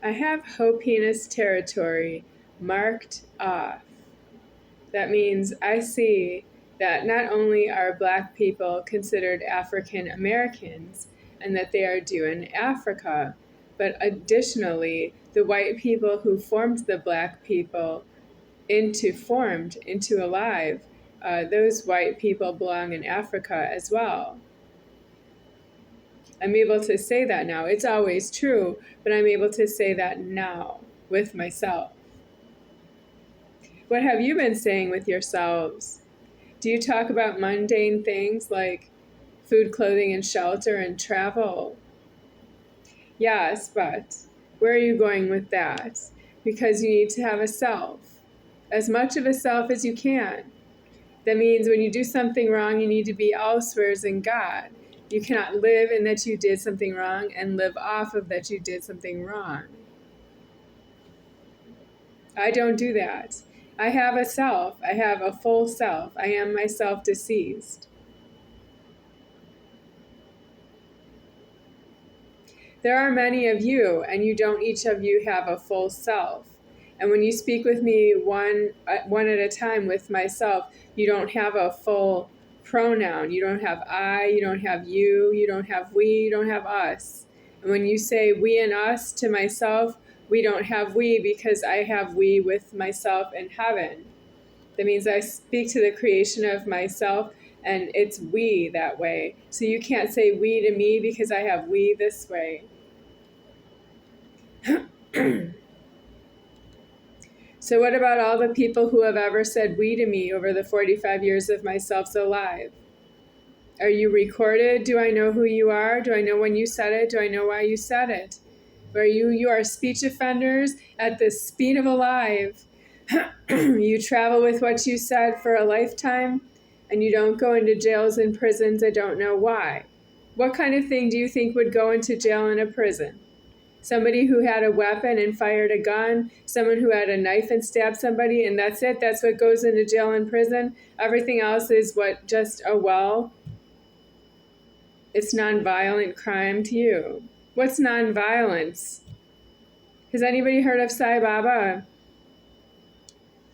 I have Hopenis territory marked off. That means I see that not only are Black people considered African Americans and that they are due in Africa, but additionally, the white people who formed the Black people into alive, those white people belong in Africa as well. I'm able to say that now. It's always true, but I'm able to say that now with myself. What have you been saying with yourselves? Do you talk about mundane things like food, clothing, and shelter and travel? Yes, but where are you going with that? Because you need to have a self, as much of a self as you can. That means when you do something wrong, you need to be elsewheres in God. You cannot live in that you did something wrong and live off of that you did something wrong. I don't do that. I have a self. I have a full self. I am myself deceased. There are many of you, and you don't each of you have a full self. And when you speak with me one at a time with myself, you don't have a full pronoun. You don't have I, you don't have you don't have we, you don't have us. And when you say we and us to myself, we don't have we because I have we with myself in heaven. That means I speak to the creation of myself and it's we that way. So you can't say we to me because I have we this way. So what about all the people who have ever said we to me over the 45 years of myself's alive? Are you recorded? Do I know who you are? Do I know when you said it? Do I know why you said it? Where you are speech offenders at the speed of alive. You travel with what you said for a lifetime, and you don't go into jails and prisons. I don't know why. What kind of thing do you think would go into jail and a prison? Somebody who had a weapon and fired a gun, someone who had a knife and stabbed somebody, and that's it? That's what goes into jail and prison? Everything else is what, just, oh well? It's nonviolent crime to you. What's nonviolence? Has anybody heard of Sai Baba?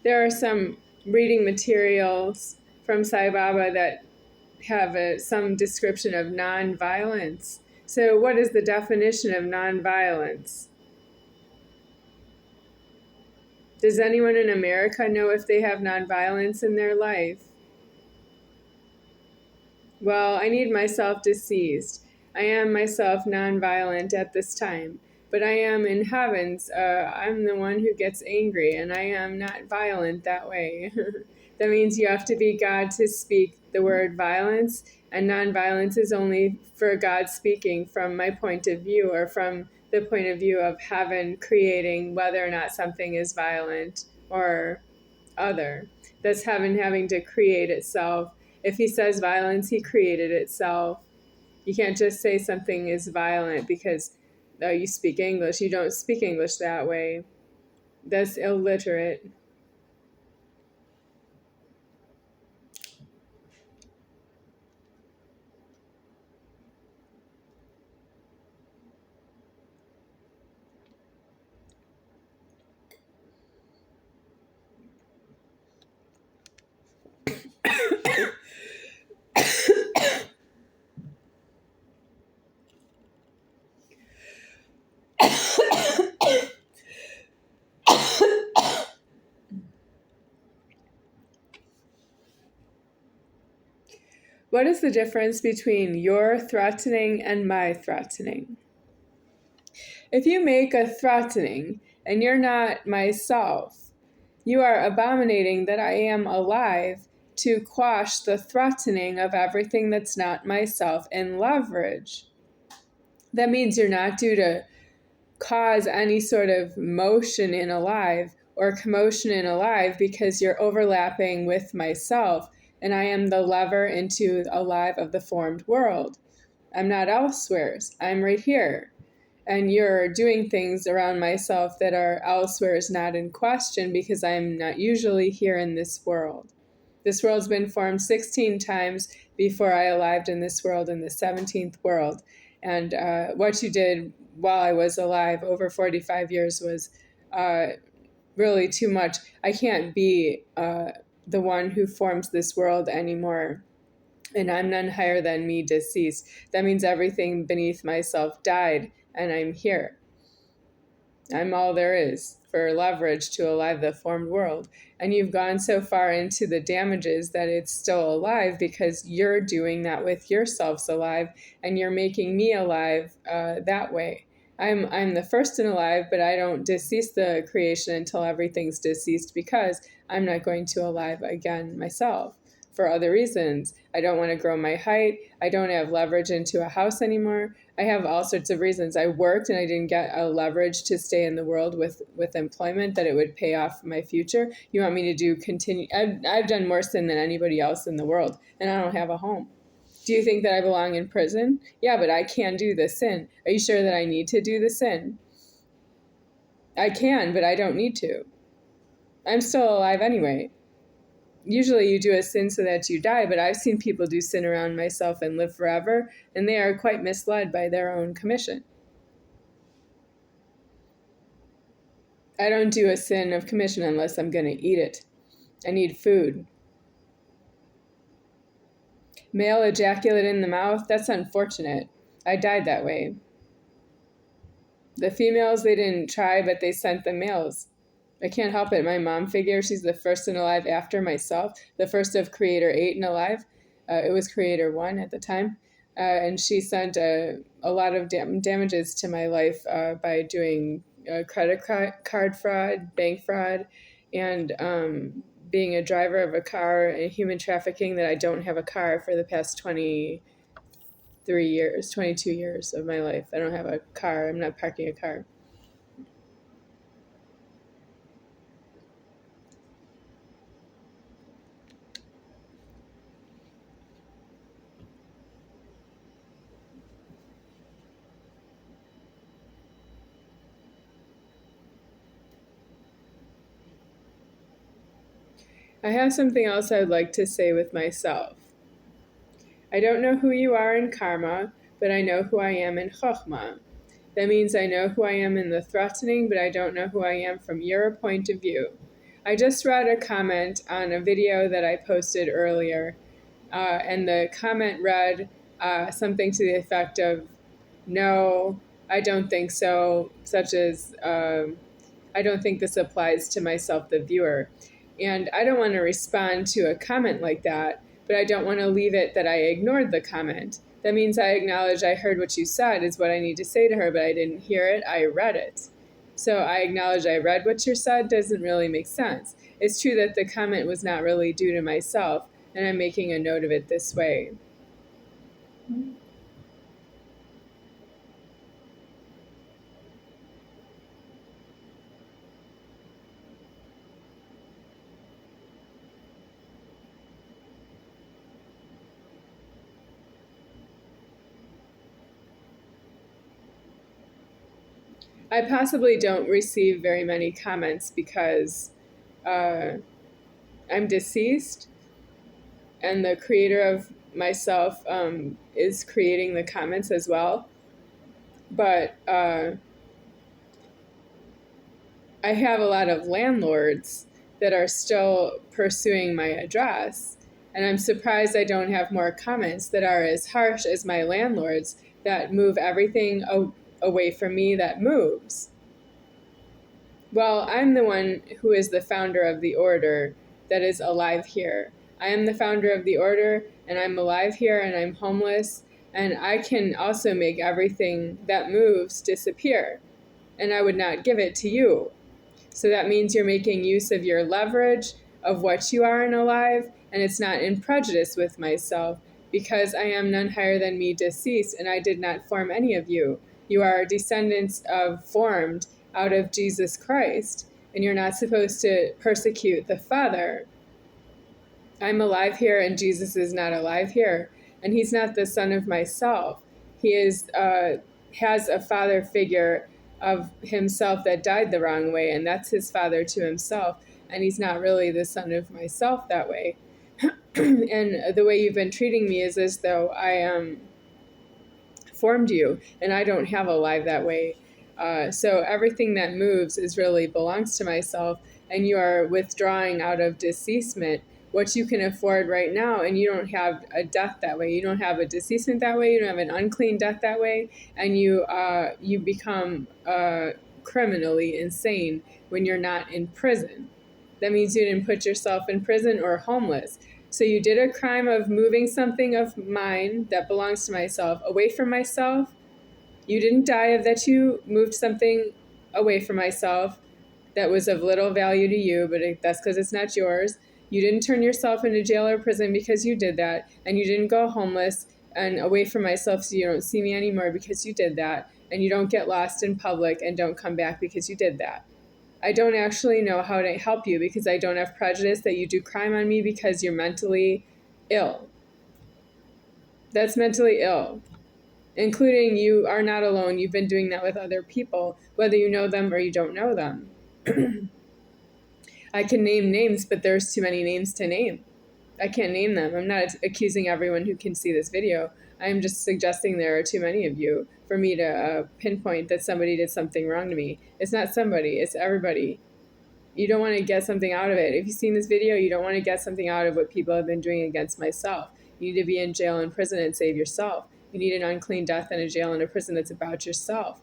There are some reading materials from Sai Baba that have some description of nonviolence. So what is the definition of nonviolence? Does anyone in America know if they have nonviolence in their life? Well, I need myself deceased. I am myself nonviolent at this time. But I am in heavens. I'm the one who gets angry, and I am not violent that way. That means you have to be God to speak the word violence, and nonviolence is only for God speaking from my point of view, or from the point of view of heaven creating whether or not something is violent or other. That's heaven having to create itself. If he says violence, he created itself. You can't just say something is violent because you speak English. You don't speak English that way. That's illiterate. What is the difference between your threatening and my threatening? If you make a threatening and you're not myself, you are abominating that I am alive to quash the threatening of everything that's not myself in leverage. That means you're not due to cause any sort of motion in alive or commotion in alive because you're overlapping with myself, and I am the lever into alive of the formed world. I'm not elsewheres. I'm right here. And you're doing things around myself that are elsewheres, not in question, because I'm not usually here in this world. This world's been formed 16 times before I arrived in this world, in the 17th world. And what you did while I was alive. Over 45 years was really too much. I can't be the one who forms this world anymore. And I'm none higher than me deceased. That means everything beneath myself died, and I'm here. I'm all there is for leverage to alive the formed world. And you've gone so far into the damages that it's still alive because you're doing that with yourselves alive, and you're making me alive that way. I'm the first and alive, but I don't decease the creation until everything's deceased because I'm not going to alive again myself for other reasons. I don't want to grow my height. I don't have leverage into a house anymore. I have all sorts of reasons. I worked and I didn't get a leverage to stay in the world with employment that it would pay off my future. You want me to do continue? I've done more sin than anybody else in the world, and I don't have a home. Do you think that I belong in prison? Yeah, but I can do the sin. Are you sure that I need to do the sin? I can, but I don't need to. I'm still alive anyway. Usually you do a sin so that you die, but I've seen people do sin around myself and live forever, and they are quite misled by their own commission. I don't do a sin of commission unless I'm going to eat it. I need food. Male ejaculate in the mouth, that's unfortunate. I died that way. The females, they didn't try, but they sent the males. I can't help it. My mom figure, she's the first and alive after myself, the first of Creator 8 and alive. It was Creator 1 at the time. And she sent a lot of damages to my life by doing credit card fraud, bank fraud, and being a driver of a car and human trafficking that I don't have a car for the past 23 years, 22 years of my life. I don't have a car. I'm not parking a car. I have something else I'd like to say with myself. I don't know who you are in karma, but I know who I am in chokhmah. That means I know who I am in the threatening, but I don't know who I am from your point of view. I just read a comment on a video that I posted earlier, and the comment read something to the effect of, no, I don't think so, such as, I don't think this applies to myself, the viewer. And I don't want to respond to a comment like that, but I don't want to leave it that I ignored the comment. That means I acknowledge I heard what you said is what I need to say to her, but I didn't hear it, I read it. So I acknowledge I read what you said doesn't really make sense. It's true that the comment was not really due to myself, and I'm making a note of it this way. I possibly don't receive very many comments because I'm deceased, and the creator of myself is creating the comments as well. But I have a lot of landlords that are still pursuing my address, and I'm surprised I don't have more comments that are as harsh as my landlords that move everything away from me that moves. Well, I'm the one who is the founder of the order that is alive here. I am the founder of the order, and I'm alive here, and I'm homeless, and I can also make everything that moves disappear, and I would not give it to you. So that means you're making use of your leverage of what you are in alive, and it's not in prejudice with myself, because I am none higher than me deceased, and I did not form any of you. You are descendants of formed out of Jesus Christ, and you're not supposed to persecute the Father. I'm alive here, and Jesus is not alive here, and he's not the son of myself. He has a father figure of himself that died the wrong way, and that's his father to himself, and he's not really the son of myself that way. And the way you've been treating me is as though I am formed you, and I don't have a life that way. So everything that moves is really belongs to myself, and you are withdrawing out of deceasement what you can afford right now, and you don't have a death that way. You don't have a deceasement that way. You don't have an unclean death that way, and you become criminally insane when you're not in prison. That means you didn't put yourself in prison or homeless. So you did a crime of moving something of mine that belongs to myself away from myself. You didn't die of that you moved something away from myself that was of little value to you, but that's because it's not yours. You didn't turn yourself into jail or prison because you did that, and you didn't go homeless and away from myself so you don't see me anymore because you did that, and you don't get lost in public and don't come back because you did that. I don't actually know how to help you because I don't have prejudice that you do crime on me because you're mentally ill. That's mentally ill. Including you are not alone. You've been doing that with other people, whether you know them or you don't know them. I can name names, but there's too many names to name. I can't name them. I'm not accusing everyone who can see this video. I'm just suggesting there are too many of you for me to pinpoint that somebody did something wrong to me. It's not somebody, it's everybody. You don't want to get something out of it. If you've seen this video, you don't want to get something out of what people have been doing against myself. You need to be in jail and prison and save yourself. You need an unclean death in a jail and a prison that's about yourself.